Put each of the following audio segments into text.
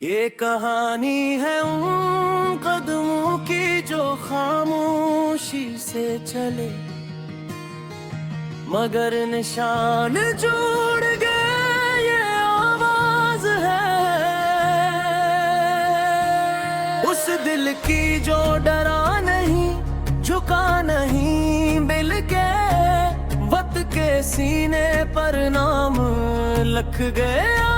ये कहानी है उन कदमों की जो खामोशी से चले, मगर निशान जोड़ गए ये आवाज है उस दिल की जो डरा नहीं, झुका नहीं, मिल के वक्त के सीने पर नाम लिख गया।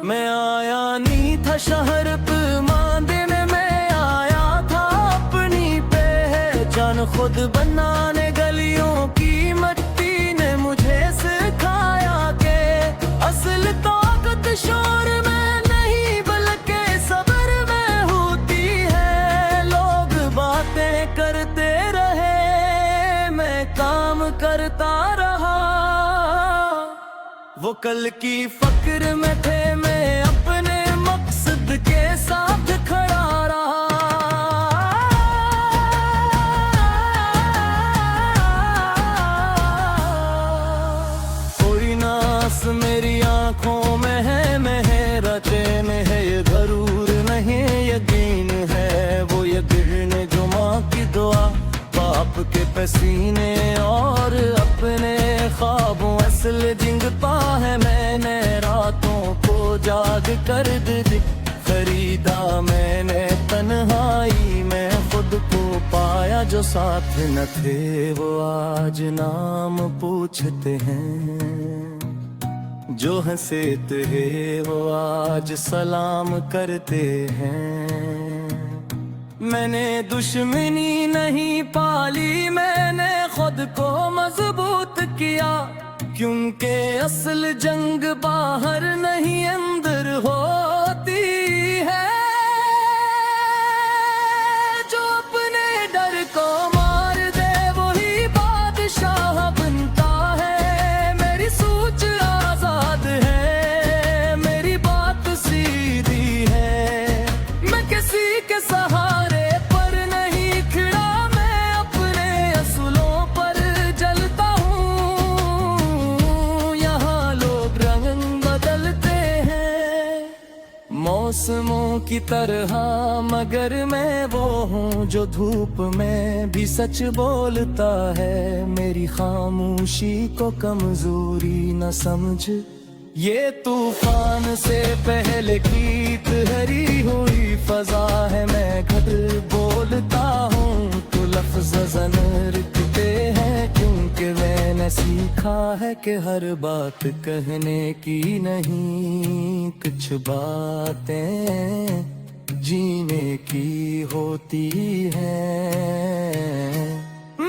मैं आया नहीं था शहर पे मांदे में, मैं आया था अपनी पहचान खुद बनाने। गलियों की मट्टी ने मुझे सिखाया के असल ताकत शोर में नहीं बल्कि सब्र में होती है। लोग बातें करते रहे, मैं काम करता रहा। वो कल की फक्र में थे, मैं अपने मकसद के साथ खड़ा रहा। कोई नास मेरी आंखों में है, मेरा चैन है, ये गरूर नहीं यकीन है। वो यकीन जो माँ की दुआ, बाप के पसीने और अपने ख्वाबों असल जिंगता है। मैंने रातों को जाग कर दिल खरीदा, मैंने तन्हाई में खुद को पाया। जो साथ न थे वो आज नाम पूछते हैं, जो हंसे थे वो आज सलाम करते हैं। मैंने दुश्मनी नहीं पाली, मैंने खुद को मजबूत किया, क्योंकि असल जंग बाहर नहीं अंदर होती है। जो अपने डर को मार दे वही बादशाह बनता है। मेरी सोच आजाद है, मेरी बात सीधी है। मैं किसी के सहारे पर नहीं खड़ा, मैं अपने असूलों पर जलता हूँ। यहाँ लोग रंग बदलते हैं मौसमों की तरह, मगर मैं वो हूँ जो धूप में भी सच बोलता है। मेरी खामोशी को कमजोरी न समझ, ये तूफान से पहले गीत हरी हुई फजा है। मैं घट बोलता हूँ तो लफ्ज़ ज़न रुकते हैं, क्योंकि मैंने सीखा है कि हर बात कहने की नहीं, कुछ बातें जीने की होती हैं।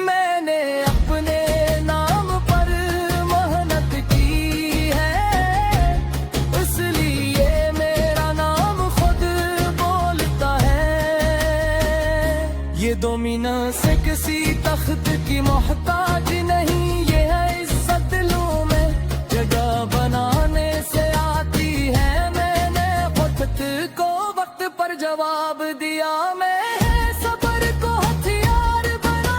मैंने अपने नाम पर मेहनत की है, इसलिए मेरा नाम खुद बोलता है। ये दोमिना से किसी तख्त की मोहताज नहीं, ये है इज्जत दिलों में जगह बनाने से आती है। मैंने वक्त को वक्त पर जवाब दिया, मैं सब्र को हथियार बना।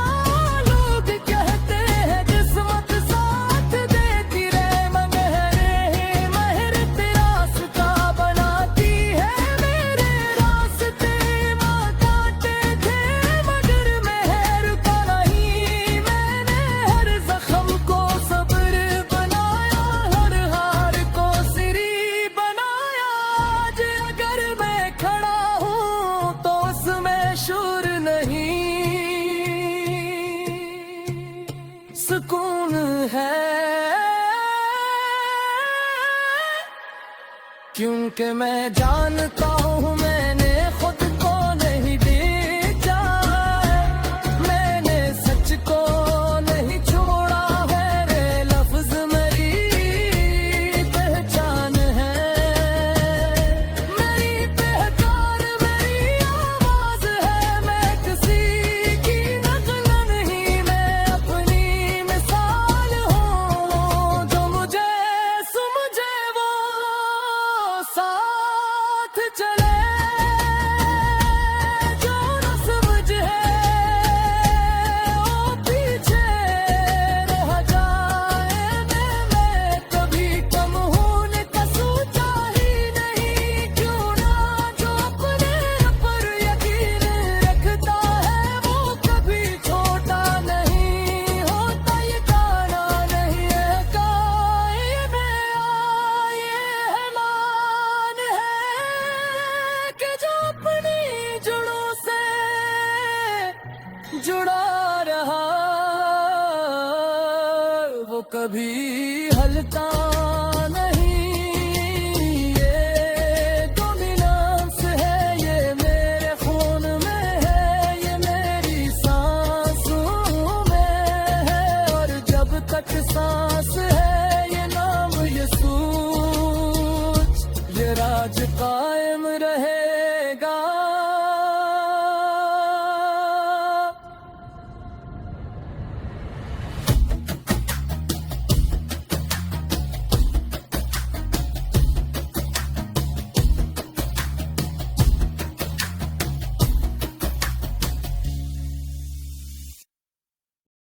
लोग कहते हैं किस्मत साथ देती रहे, मगर महर रास्ता बनाती है। मेरे रास्ते माँ काटे थे, मगर महर का नहीं। मैंने हर जख्म को सब्र बनाया, हर हार को सिरी बनाया। आज अगर मैं खड़ा हूँ तो उसमें शोर नहीं, सुकून है। क्योंकि मैं जानता हूँ मैंने खुद को नहीं बेचा है, मैंने सच को नहीं छोड़ा है। रे लफ्ज मेरी पहचान है, मेरी पहचान मेरी आवाज है। मैं किसी की नकल नहीं, मैं अपनी मिसाल हूँ। जो मुझे समझे वो साथ चले। कभी हल्का